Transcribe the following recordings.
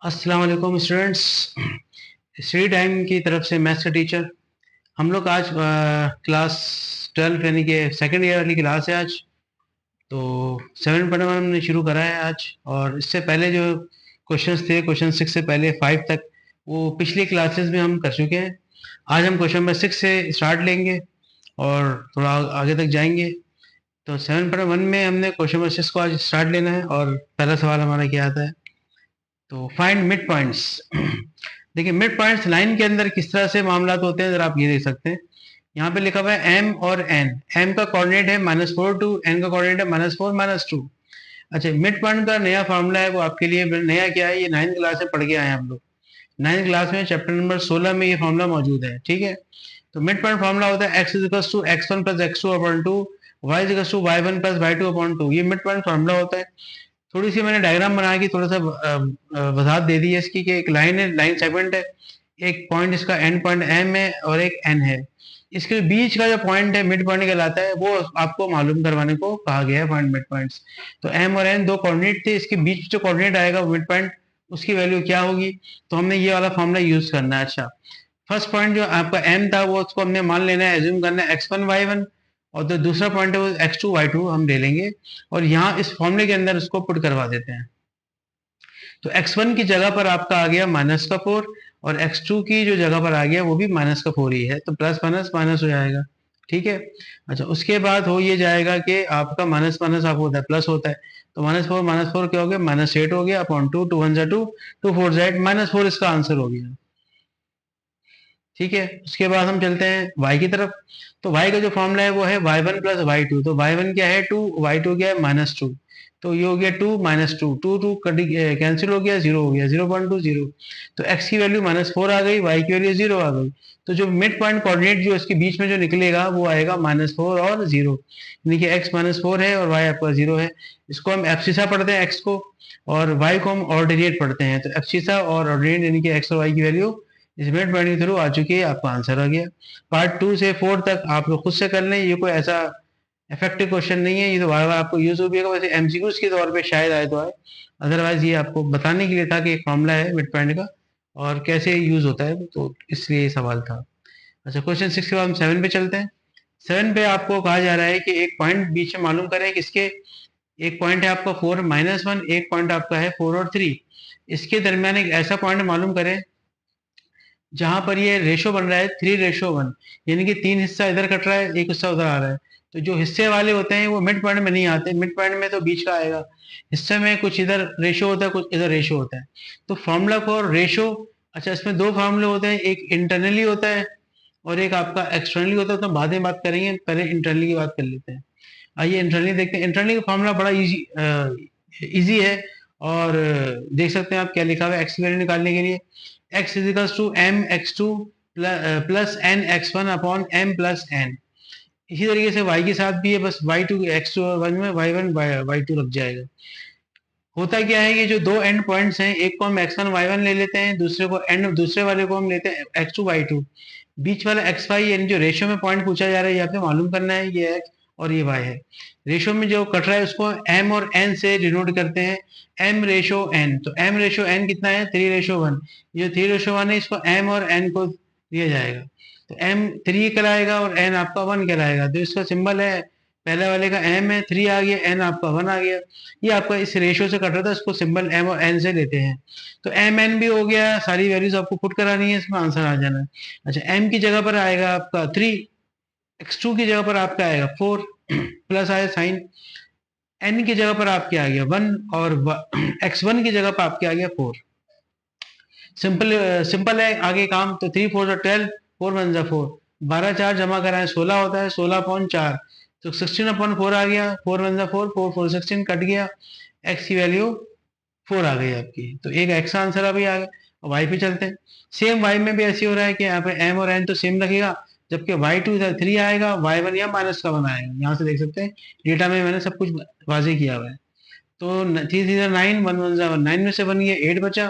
अस्सलाम वालेकुम students. Study time की तरफ से मैथ्स का टीचर। हम लोग आज क्लास 12 यानी कि सेकेंड ईयर वाली क्लास है आज। तो 7.1 हमने शुरू करा है आज, और इससे पहले जो क्वेश्चंस थे, क्वेश्चन 6 से पहले 5 तक, वो पिछली क्लासेस में हम कर चुके हैं। आज हम क्वेश्चन नंबर 6 से स्टार्ट लेंगे और थोड़ा आगे तक जाएंगे। तो 7.1 में हमने क्वेश्चन नंबर 6 को आज स्टार्ट लेना है, और पहला सवाल हमारा क्या आता है, तो फाइंड मिड पॉइंट्स। देखिए, मिड पॉइंट्स लाइन के अंदर किस तरह से मामला होते हैं, जरा आप ये देख सकते हैं। यहाँ पे लिखा हुआ है m और n। m का कोऑर्डिनेट है -4 टू n का कोऑर्डिनेट है -4 -2। अच्छा, मिड पॉइंट का नया फार्मूला है, वो आपके लिए नया क्या है, ये 9th क्लास में पढ़ के आए हैं हम लोग। 9th क्लास में चैप्टर नंबर 16 में ये फार्मूला मौजूद है, ठीक है। तो मिड पॉइंट फार्मूला होता है x equals to x1 plus x2 upon 2, y equals to y1 plus y2 upon 2। ये मिड पॉइंट फार्मूला होता है। थोड़ी सी मैंने डायग्राम बना के थोड़ा सा वजाहत दे दी है इसकी, कि एक लाइन है, लाइन सेगमेंट है, एक पॉइंट इसका एंड पॉइंट एम है और एक एन है। इसके बीच का जो पॉइंट है मिड पॉइंट कहलाता है, वो आपको मालूम करवाने को कहा गया है, पॉइंट मिड पॉइंट्स। तो एम और एन दो कोऑर्डिनेट थे, इसके बीच जो कोऑर्डिनेट आएगा वो मिड पॉइंट, उसकी वैल्यू क्या होगी। तो हमने ये वाला फॉर्मूला यूज करना है। अच्छा, फर्स्ट पॉइंट जो आपका एम था, वो उसको हमने मान लेना है, एज्यूम करना है x1 y1, और जो दूसरा पॉइंट है वो x2 y2 हम ले लेंगे, और यहाँ इस फॉर्मूले के अंदर उसको पुट करवा देते हैं। तो x1 की जगह पर आपका आ गया -4, और x2 की जो जगह पर आ गया वो भी -4 ही है, तो प्लस माइनस माइनस हो जाएगा, ठीक है। अच्छा, उसके बाद हो ये जाएगा कि आपका माइनस माइनस आप होता है प्लस होता है, तो -4 क्या हो गया, -8 हो गया अपॉन 2, 2 1 2, 2 4 -4 इसका आंसर हो गया, ठीक है। उसके बाद हम चलते हैं y की तरफ। तो y का जो फॉर्मूला है वो है y1 प्लस y2। तो y1 क्या है 2, y2 क्या है -2। तो ये हो गया 2 -2, 2 2 कैंसिल हो गया, 0 हो गया, 0.2 0। तो x की वैल्यू -4 आ गई, y की वैल्यू 0 आ गई। तो जो मिड पॉइंट कोऑर्डिनेट जो इसके बीच में जो निकलेगा वो आएगा -4 और 0, यानी कि x -4 है और y आपका 0 है। इसको हम एब्सिसा पढ़ते हैं x को, और y को हम ऑर्डिनेट पढ़ते हैं। तो एब्सिसा और ऑर्डिनेट यानी कि x और y की वैल्यू इस मिनट पॉइंट के थ्रू आ चुकी है, आपका आंसर आ गया। पार्ट 2 से 4 तक आप लोग खुद से कर लें, ये कोई ऐसा इफेक्टिव क्वेश्चन नहीं है, ये तो बार बार आपको यूज हो भी होगा, वैसे एमसीक्यूज के तौर पे शायद आए तो आए, अदरवाइज ये आपको बताने के लिए था कि एक फॉर्मूला है मिड पॉइंट का और कैसे यूज होता है, तो इसलिए ये सवाल था। अच्छा, क्वेश्चन 6 के बाद हम 7 पे चलते हैं। 7 पे आपको कहा जा रहा है कि एक पॉइंट बीच में मालूम करें किसके। एक पॉइंट है आपका 4 -1, एक पॉइंट आपका है 4 और 3। इसके दरमियान एक ऐसा पॉइंट मालूम करें जहां पर ये रेशो बन रहा है 3:1, यानी कि 3 हिस्सा इधर कट रहा है, एक हिस्सा उधर आ रहा है। तो जो हिस्से वाले होते हैं वो मिड पॉइंट में नहीं आते, मिड पॉइंट में तो बीच का आएगा। हिस्से में कुछ इधर रेशो होता है, कुछ इधर रेशो होता है। तो फॉर्मूला फॉर रेशो, अच्छा इसमें दो फॉर्मूले होते हैं, एक इंटरनली होता है और एक आपका एक्सटर्नली होता है। तो बाद में बात करेंगे, पहले इंटरनली की बात कर लेते हैं। आइए इंटरनली देखते हैं। इंटरनली का फॉर्मूला बड़ा इजी है, और देख सकते हैं आप क्या लिखा हुआ है एक्स की वैल्यू निकालने के लिए। x equals to M X two plus N X one upon M plus N. इसी तरीके से y के साथ भी है, बस y2 x2 वन में y1 y2 लग जाएगा। होता क्या है कि जो दो एंड पॉइंट्स हैं, एक को हम x1 y1 ले लेते हैं, दूसरे को एंड दूसरे वाले को हम लेते हैं x2 y2। बीच वाला xy यानी जो रेशियो में पॉइंट पूछा जा रहा है, ये आपको मालूम करना है, ये x और ये y है। रेशियो में जो कट रहा है उसको m और n से डिनोट करते हैं, m रेशो n। तो m रेशो n कितना है, 3:1। ये 3:1 है, इसको m और n को दिया जाएगा, तो m 3 कहलाएगा और n आपका 1 कहलाएगा। तो इसका सिंबल है, पहले वाले का m है, 3 आ गया, n आपका 1 आ गया। ये आपका इस रेशियो से कट रहा था, इसको सिंबल m और n से लेते हैं। तो m n भी हो गया, सारी वैल्यूज आपको पुट करानी है, इसमें आंसर आ जाना है। अच्छा, m की जगह पर आएगा आपका 3, x2 की जगह पर आपका आएगा 4, प्लस आया साइन, n की जगह पर आपके आ गया 1, और x1 की जगह पर आपके आ गया 4। सिंपल सिंपल है आगे काम। तो 3 4 12, 4 1 4, 12 4 जमा कराएं 16 होता है, 16/4। तो 16/4 आ गया, 4 1 4, 4 4 16 कट गया, x की वैल्यू 4 आ गई आपकी। तो एक x आंसर अभी आ गया। y पे चलते हैं। सेम y में भी ऐसे हो रहा है कि यहाँ पे m और n तो सेम रखेगा, जबकि y2 इधर 3 आएगा, y1 या माइनस का 1 आएगा। यहाँ से देख सकते हैं डेटा में मैंने सब कुछ वाजे किया हुआ है। तो 3 3 9, 1 1 1, 9 में से 1 गया, 8 बचा,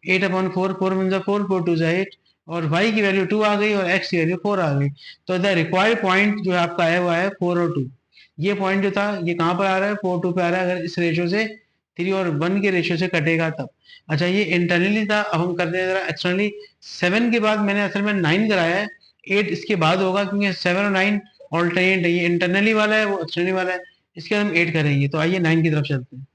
8/4, 4 1 4, 4 2 8, और y की वैल्यू 2 आ गई और x की वैल्यू 4 आ गई। तो द रिक्वायर्ड पॉइंट जो आपका है वो है 4 और 2। ये पॉइंट जो था ये कहाँ पर आ रहा है, 4 2 पे आ रहा है, अगर इस रेशो से 3 और 1 के रेशियो से कटेगा तब। अच्छा ये इंटरनली था, अब हम करते हैं जरा एक्सटर्नली। 7 के बाद मैंने असल में 9 कराया है, 8 इसके बाद होगा क्योंकि 7 और 9 ऑल्टरनेट है, ये इंटरनली वाला है वो एक्सटर्नली वाला है, इसके बाद हम 8 करेंगे। तो आइए 9 की तरफ चलते हैं।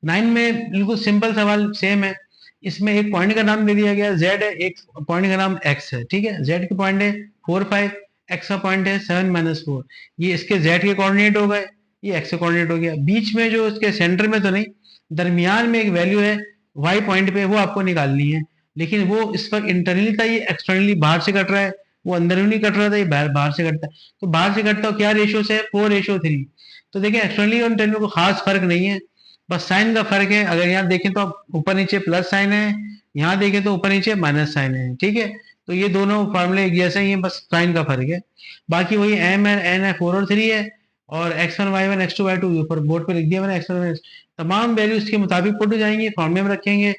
9 में बिल्कुल सिंपल सवाल सेम है, इसमें एक पॉइंट का नाम दे दिया गया z है, एक पॉइंट का नाम x है, ठीक है। z के पॉइंट है 4 5, x का पॉइंट है 7 -4, ये इसके z के कोऑर्डिनेट हो गए, ये x के कोऑर्डिनेट हो गया। बीच में जो इसके सेंटर में तो नहीं, दरमियान में एक वैल्यू है y पॉइंट पे, वो आपको निकालनी है, लेकिन वो इस वक्त इंटरनली था, ये एक्सटर्नली बाहर से कट रहा है, वो अंदरूनी कट रहा था, ये बाहर से कटता है। तो बाहर से कटता हो क्या रेशियो से, 4:3। तो देखिए एक्सटर्नली और इंटरनली को खास फर्क नहीं है, बस साइन का फर्क है। अगर यहाँ देखें तो ऊपर नीचे प्लस साइन है, यहाँ देखें तो ऊपर नीचे माइनस साइन है, ठीक है। तो ये दोनों फॉर्मूले एक जैसे ही हैं, बस साइन का फर्क है, बाकी वही m है, n है, 4 और 3 है, और x1 y1 x2 y2 ऊपर बोर्ड पे लिख दिया मैंने, x1 y1 तमाम वैल्यू इसके मुताबिक पुट हो जाएंगी, फॉर्मूले में रखेंगे।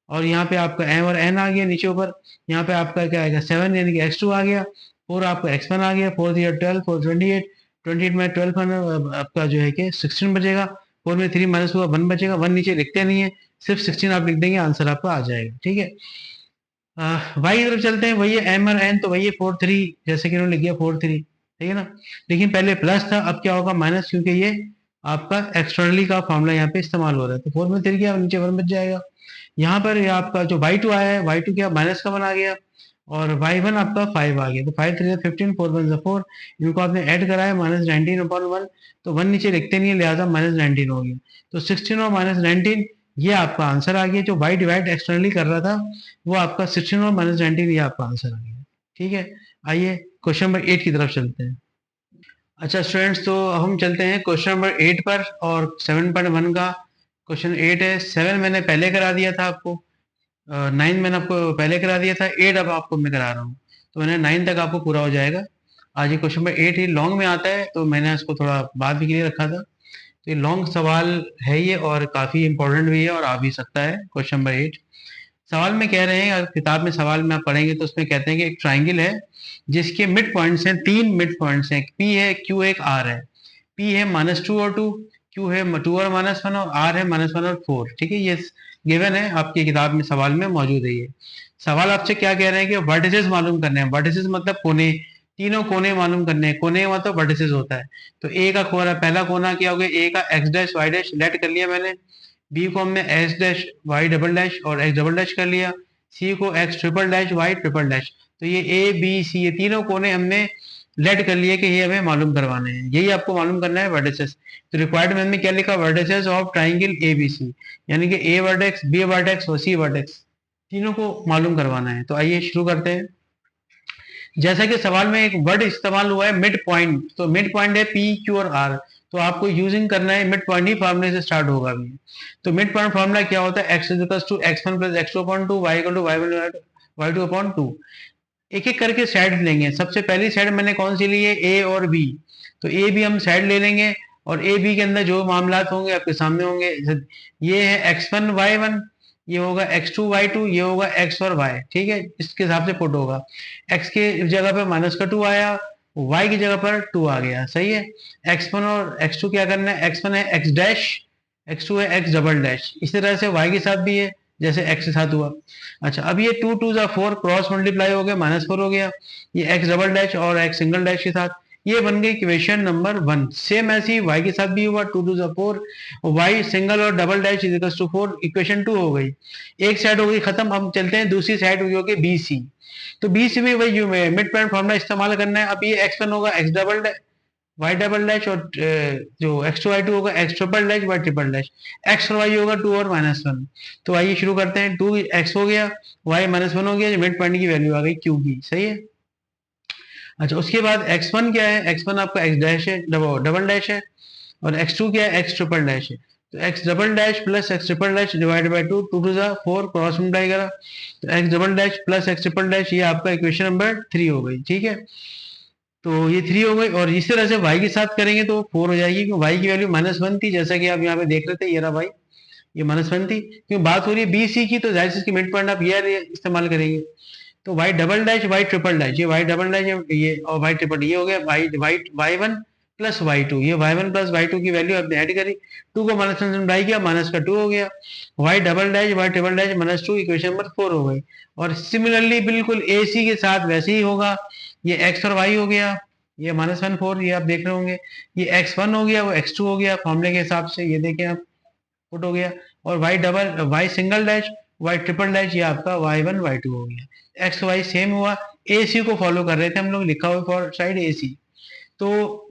और यहाँ पे आपका m और n आ गया नीचे ऊपर, यहाँ पे आपका क्या आएगा 7 यानी कि x2 आ गया, 4 आपका x1 आ गया, 4 3 12, 4 28, 28 में 12 आपका जो है कि 16 बचेगा, 4 में 3 माइनस हुआ 1 बचेगा, 1 नीचे लिखते नहीं है, सिर्फ 16 आप लिख देंगे, आंसर आपका आ जाएगा, ठीक है। y की तरफ चलते हैं, वही है m और n, तो वही है 4 3, जैसे कि उन्होंने लिख दिया 4 3, ठीक है ना। लेकिन पहले प्लस था, अब क्या होगा माइनस, क्योंकि ये आपका एक्सटर्नली का फॉर्मूला यहाँ पे इस्तेमाल हो रहा है। तो 4 में 3 गया, नीचे 1 बच जाएगा। यहाँ पर ये आपका जो y2 आया है, y2 क्या माइनस का 1 आ गया, और y1 आपका 5 आ गया, तो 5 3 15, 4 1 4, इनको आपने ऐड कराया -19/1, तो 1 नीचे लिखते नहीं है, लिहाजा -19 हो गया, तो 16 और -19 ये आपका आंसर आ गया। जो y डिवाइड एक्सटर्नली कर रहा था वो आपका 16 और -19 ये आपका आंसर आ गया, ठीक है। आइए क्वेश्चन नंबर 8 की तरफ चलते हैं। अच्छा स्टूडेंट्स, तो हम चलते हैं क्वेश्चन नंबर 8 पर, और 7.1 का क्वेश्चन 8 है। 7 मैंने पहले करा दिया था आपको, 9 मैंने आपको पहले करा दिया था, 8 अब आपको मैं करा रहा हूँ, तो मैंने 9 तक आपको पूरा हो जाएगा। आज ये क्वेश्चन नंबर 8 ही लॉन्ग में आता है, तो मैंने इसको थोड़ा बाद के लिए रखा था। तो ये लॉन्ग सवाल है ये, और काफ़ी इंपॉर्टेंट भी है, और आ भी सकता है। क्वेश्चन नंबर 8 सवाल में कह रहे हैं, अगर किताब में सवाल में आप पढ़ेंगे तो उसमें कहते हैं कि एक ट्राइंगल है जिसके मिड पॉइंट्स हैं, 3 मिड पॉइंट्स हैं, P है, Q है, एक R है। P है -2 और 2, Q है 2 और -1, और R है -1 और 4, ठीक है। ये गिवन है आपकी किताब में, सवाल में मौजूद है। ये सवाल आपसे क्या कह रहे हैं कि वर्टिसेस मालूम करने हैं, वर्टिसेस मतलब कोने, तीनों कोने मालूम करने हैं, कोने मतलब वर्टिसेस होता है। तो ए का कोना, पहला कोना क्या हो गया, ए का x dash y dash let कर लिया मैंने, बी को हमने S dash Y double dash और एक्स डबल डैश कर लिया, सी को X triple dash Y triple dash. तो ये ए बी सी, ये तीनों कोने हमने लेट कर लिए कि ये हमें मालूम करवाने हैं, यही आपको मालूम करना है वर्टिसेस। तो रिक्वायर्ड में क्या लिखा, vertices of triangle A B C, यानी कि ए वर्टेक्स, बी वर्टेक्स और सी वर्टेक्स, तीनों को मालूम करवाना है। तो आइए शुरू करते हैं। जैसा कि सवाल में एक वर्ड इस्तेमाल हुआ है मिड पॉइंट, तो मिड पॉइंट है पी क्यू और आर, तो आपको यूजिंग करना है मिड पॉइंट ही, फार्मूले से स्टार्ट होगा अभी। तो मिड पॉइंट फार्मूला क्या होता है, x = x1 + x2/2, y = y2/2। एक एक करके साइड लेंगे। सबसे पहली साइड मैंने कौन सी ली है, ए और बी, तो ए बी हम साइड ले लेंगे, और ए बी के अंदर जो मामला होंगे आपके सामने होंगे। ये है x1 y1, ये होगा x2 y2, ये होगा x और y, ठीक है, इसके हिसाब से पुट होगा। x के जगह पे -2 आया, y की जगह पर 2 आ गया, सही है। x1 और x2 क्या करना है, x1 है x डैश, x2 है x डबल डैश, इसी तरह से y के साथ भी है जैसे x के साथ हुआ। अच्छा अब ये 2 2 4 क्रॉस मल्टीप्लाई हो गया, -4 हो गया, ये x डबल डैश और x सिंगल डैश के साथ, ये बन गई इक्वेशन नंबर 1। सेम ऐसे ही y के साथ भी हुआ, 2 2 4, y सिंगल और डबल डैश = 4, इक्वेशन 2 हो गई। एक साइड हो गई खत्म। अब चलते हैं दूसरी साइड हो गई BC, तो BC में वही मिड पॉइंट फॉर्मूला इस्तेमाल करना है। अब ये x1 होगा x double dash y double dash, और जो x2 y2 होगा x triple dash y triple dash, x और y होगा 2 और -1। तो आइए शुरू करते हैं। 2x हो गया, y -1 हो गया, मिड पॉइंट की वैल्यू आ गई q की, सही है। अच्छा उसके बाद x1 क्या है, x1 आपका x डैश है, डबल डैश है, और x2 क्या है, x ट्रिपल डैश है। तो x double dash plus x triple dash divided by 2, 2 2 4 cross multiply करा, तो x double dash plus x triple dash, ये आपका इक्वेशन नंबर 3 हो गई, ठीक है। तो ये 3 हो गई, और इस तरह से y के साथ करेंगे तो 4 हो जाएगी, क्योंकि y की वैल्यू -1 थी, जैसा कि आप यहाँ पे देख रहे थे, ये रहा y, ये -1 थी। क्योंकि बात हो रही है BC की, तो जाहिर से इसकी मिड पॉइंट आप ये इस्तेमाल करेंगे। तो y double dash y triple dash, ये y डबल डैश ये और y ट्रिपल, ये हो गया y y1 प्लस y2, ये y1 प्लस y2 की वैल्यू आपने ऐड करी, 2 को माइनस से मल्टीप्लाई किया, माइनस का 2 हो गया, y double dash y triple dash minus 2, equation number 4 हो गई। और सिमिलरली बिल्कुल AC के साथ वैसे ही होगा, ये x और y हो गया, ये -1 4 ये आप देख रहे होंगे, ये x1 हो गया, वो x2 हो गया फॉर्मूले के हिसाब से, ये देखें आप पुट हो गया, और y single dash y triple dash ये आपका y1 y2 हो गया। x y सेम हुआ, AC को फॉलो कर रहे थे हम लोग, लिखा हुआ फॉर साइड AC, तो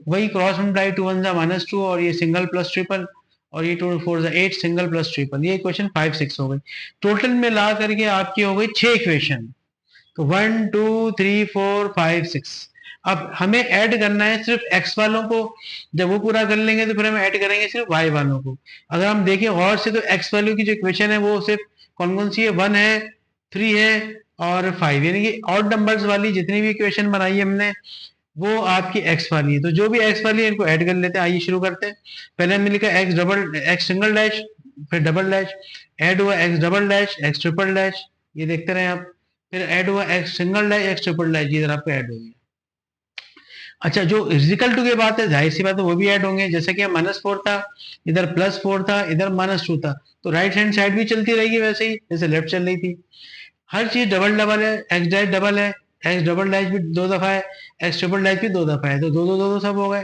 वही क्रॉस मल्टीप्लाई, 2 1 -2 और ये सिंगल प्लस ट्रिपल, और ये 2 4 8 सिंगल प्लस ट्रिपल, ये इक्वेशन 5 6 हो गई। टोटल में ला करके आपकी हो गई 6 इक्वेशन, तो 1 2 3 4 5 6। अब हमें ऐड करना है सिर्फ x वालों को, जब वो पूरा कर लेंगे तो फिर हम ऐड करेंगे सिर्फ y वालों को। अगर हम देखें और से तो x वैल्यू की जो इक्वेशन है वो सिर्फ कौन कौन सी है, 1 है, 3 है और 5, यानी कि ऑड नंबर्स वाली जितनी भी इक्वेशन बनाई है हमने वो आपकी x वाली है। तो जो भी x वाली है इनको ऐड कर लेते हैं, आइए शुरू करते हैं। पहले हमने लिखा x सिंगल डैश, फिर डबल डैश, ऐड हुआ x double dash x triple dash, ये देखते रहे आप, फिर ऐड हुआ x single dash x triple dash, इधर आपको ऐड हो गया। अच्छा, जो इजिकल टू की बात है, जाहिर सी बात है वो भी ऐड होंगे, जैसे कि -4 था, इधर +4 था, इधर -2 था, तो राइट हैंड साइड भी चलती रहेगी वैसे ही जैसे लेफ्ट चल रही थी। हर चीज डबल डबल है, एक्स डैश डबल है, एक्स डबल डैश भी 2 दफा है, एक्स ट्रिपल डैश भी 2 दफा है, तो दो दो दो दो सब हो गए।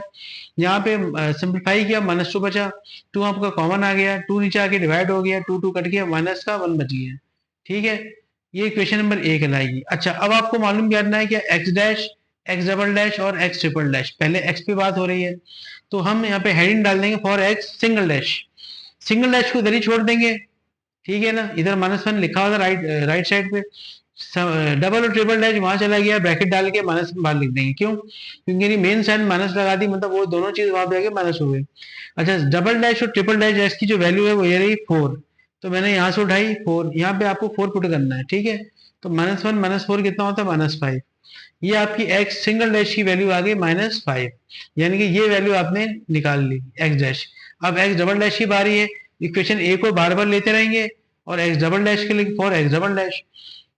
यहाँ पे सिंप्लीफाई किया, -2 बचा, 2 आपका कॉमन आ गया, 2 नीचे आके डिवाइड हो गया, 2 2 कट गया, माइनस का 1 बच गया। ठीक है, ये इक्वेशन नंबर 1 कहलाएगी। अच्छा, अब आपको मालूम करना है कि x dash, x double dash और एक्स ट्रिपल डैश, पहले एक्स पे बात हो रही है तो हम यहाँ पे हेडिंग डाल देंगे for x single dash, single dash को इधर ही छोड़ देंगे, ठीक है ना, इधर -1 लिखा होगा राइट साइड पे, डबल और ट्रिपल डैश वहां चला गया, ब्रैकेट डाल के माइनस बाहर लिख देंगे, क्यों, क्योंकि मेन साइन माइनस लगा दी, मतलब वो दोनों चीज वहां पे आके माइनस हो गई। अच्छा, डबल डैश और ट्रिपल डैश डैश की जो वैल्यू है वो ये रही 4, तो मैंने यहाँ से उठाई 4, यहाँ पे आपको 4 पुट करना है, ठीक है, तो -1 -4 कितना होता है, -5, ये आपकी एक्स सिंगल डैश की वैल्यू आ गई -5, यानी कि ये वैल्यू आपने निकाल ली एक्स डैश। अब एक्स डबल डैश की बारी है, इक्वेशन ए को बार बार लेते रहेंगे और एक्स डबल डैश के लिए फॉर एक्स डबल डैश,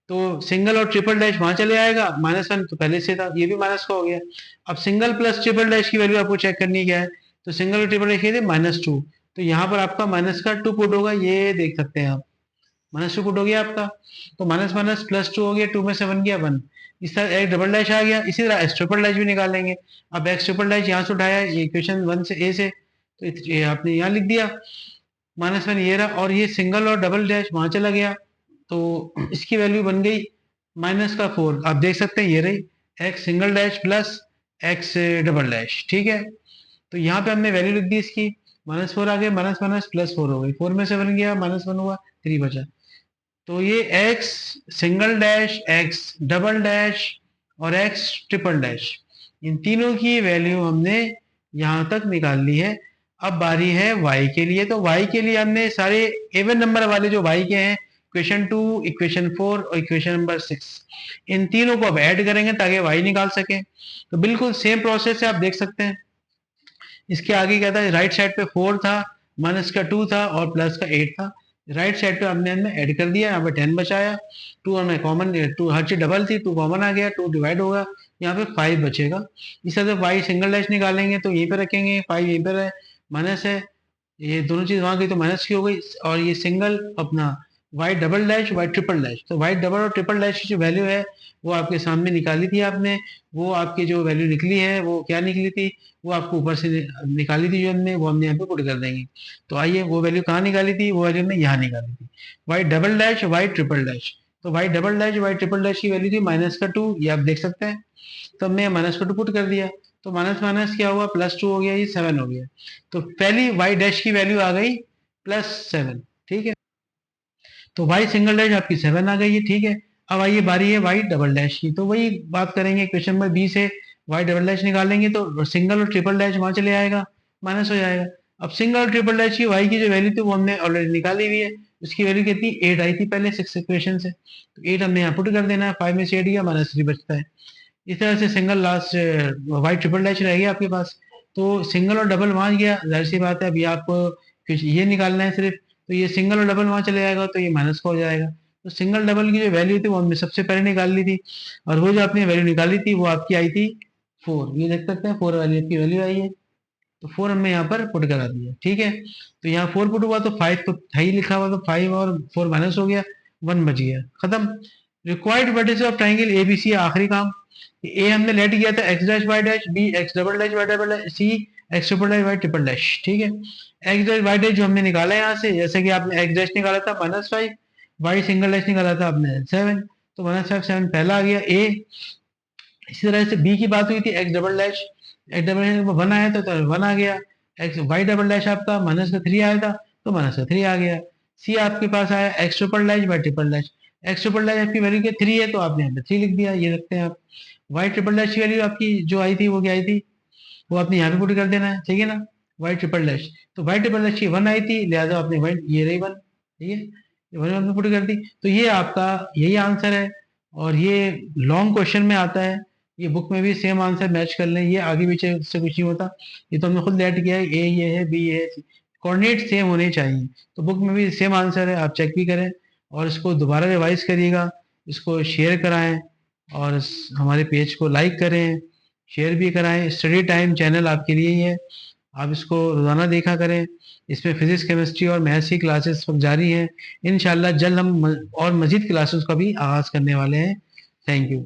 तो सिंगल और ट्रिपल डैश वहां चले आएगा, -1 तो पहले से था, ये भी माइनस का हो गया। अब सिंगल प्लस ट्रिपल डैश की वैल्यू आपको चेक करनी क्या है, तो सिंगल और ट्रिपल डैश ये थे -2, तो यहाँ पर आपका माइनस का 2 पुट होगा, ये देख सकते हैं आप, -2 पुट हो गया आपका, तो माइनस माइनस +2 हो गया, 2 में से 1 गया 1, इस तरह एक्स डबल डैश आ गया। इसी तरह एक्स ट्रिपल डैश भी निकालेंगे। अब एक्स ट्रिपल डैश यहाँ से उठाया, ये इक्वेशन 1 से ए से, तो ये आपने यहाँ लिख दिया, -1 ये रहा, और ये सिंगल और डबल डैश वहां चला गया, तो इसकी वैल्यू बन गई -4, आप देख सकते हैं ये रही x single dash plus x double dash, ठीक है, तो यहाँ पे हमने वैल्यू लिख दी इसकी, -4 आ गया, माइनस माइनस +4 हो गई, 4 में से 1 गया, -1 हुआ, 3 बचा, तो ये x single dash, x double dash और एक्स ट्रिपल डैश, इन तीनों की वैल्यू हमने यहाँ तक निकाल ली है। अब बारी है y के लिए, तो y के लिए हमने सारे इवन नंबर वाले जो y के हैं, इक्वेशन 2, इक्वेशन 4 और इक्वेशन नंबर 6, इन तीनों को अब ऐड करेंगे ताकि y निकाल सकें। तो बिल्कुल सेम प्रोसेस है, आप देख सकते हैं। इसके आगे क्या था, राइट साइड पे 4 था, माइनस का 2 था और प्लस का 8 था, राइट साइड पे हमने ऐड कर दिया, यहाँ पे 10 बचाया, 2 हमें कॉमन, 2 हर चीज डबल थी, 2 कॉमन आ गया, 2 डिवाइड होगा, यहाँ पे 5 बचेगा। इस तरह से y सिंगल डैश निकालेंगे तो यहीं पे रखेंगे, 5 यहीं पर है, माइनस है, ये दोनों चीज वहां गई तो माइनस की हो गई, और ये सिंगल अपना y double dash y triple dash, तो y डबल और ट्रिपल डैश की जो वैल्यू है वो आपके सामने निकाली थी आपने, वो आपकी जो वैल्यू निकली है वो क्या निकली थी, वो आपको ऊपर से निकाली थी जो हमने, वो हमने यहाँ पे पुट कर देंगे। तो आइए, वो वैल्यू कहाँ निकाली थी, वो वैल्यू हमने यहाँ निकाली थी, y double dash y triple dash, तो y double dash y triple dash की वैल्यू थी -2, ये आप देख सकते हैं, तो हमने -2 पुट कर दिया, तो माइनस माइनस क्या हुआ, +2 हो गया, ये 7 हो गया, तो पहली y डैश की वैल्यू आ गई +7, ठीक है, तो y सिंगल डैश आपकी 7 आ गई है, ठीक है। अब आइए बारी है y डबल डैश की, तो वही बात करेंगे, क्वेश्चन नंबर 20 से y डबल डैश निकालेंगे तो सिंगल और ट्रिपल डैश वहां चले आएगा, माइनस हो जाएगा। अब सिंगल और ट्रिपल डैश की y की जो वैल्यू थी वो हमने ऑलरेडी निकाली हुई है, उसकी वैल्यू कितनी, 8 आई थी पहले 6 इक्वेशन से, तो 8 हमने यहाँ पुट कर देना है, 5 में से 8 गया, -3 बचता है। इस तरह से single last y triple dash रह गया आपके पास, तो सिंगल और डबल वहां गया, जाहिर सी बात है, अभी आपको ये निकालना है सिर्फ, तो ये सिंगल और डबल वहां चले जाएगा, तो ये माइनस का हो जाएगा। तो सिंगल डबल की जो वैल्यू थी वो हमने सबसे पहले निकाल ली थी, और वो जो आपने वैल्यू निकाली थी वो आपकी आई थी 4, ये देख सकते हैं 4 वाली आपकी वैल्यू आई है, तो 4 हमने यहाँ पर पुट करा दिया, ठीक है। तो यहाँ 4 पुट हुआ तो 5 तो था ही लिखा हुआ, तो 5 और 4 माइनस हो गया, 1 बच गया, खत्म। Required vertices of triangle ABC, आखिरी काम। ए हमने लेट किया था X dash Y dash, B X double dash Y double dash, C X triple dash Y triple dash, ठीक है। एक्स डैश वाई डैश जो हमने निकाला है यहाँ से, जैसे कि आपने एक्स डैश निकाला था -5, वाई सिंगल डैश निकाला था आपने 7, तो -5 7 पहला आ गया ए। इसी तरह से बी की बात हुई थी x double dash, x double dash 1 आया था तो 1 आ गया। एक्स वाई डबल डैश आपका -3 आया था तो -3 आ गया। सी आपके पास आया X triple dash Y triple dash, X triple dash आपकी वैल्यू क्या 3 है तो आपने यहाँ पे 3 लिख दिया, ये रखते हैं आप। वाई ट्रिपल डैश की वैल्यू आपकी जो आई थी वो क्या आई थी, वो आपने यहाँ पे पुट कर देना है, ठीक है ना। वाई ट्रिपल डैश, तो वाई ट्रिपल डैश की 1 आई थी, लिहाजा आपने 1 ये रही 1, ठीक है, ये 1 आपने पुट कर दी। तो ये आपका यही आंसर है, और ये लॉन्ग क्वेश्चन में आता है, ये बुक में भी सेम आंसर मैच कर लें, ये आगे पीछे से कुछ नहीं होता, ये तो हमने खुद लेट किया है, ए ये है, बी ये है, कोऑर्डिनेट सेम होने चाहिए। तो बुक में भी सेम आंसर है, आप चेक भी करें और इसको दोबारा रिवाइज करिएगा, इसको शेयर कराएं और हमारे पेज को लाइक करें, शेयर भी कराएं। स्टडी टाइम चैनल आपके लिए ही है, आप इसको रोज़ाना देखा करें, इसमें फिजिक्स केमिस्ट्री और मैथ्स की क्लासेस वक्त जारी हैं। इंशाल्लाह जल्द हम और मज़ीद क्लासेस का भी आगाज़ करने वाले हैं। Thank you.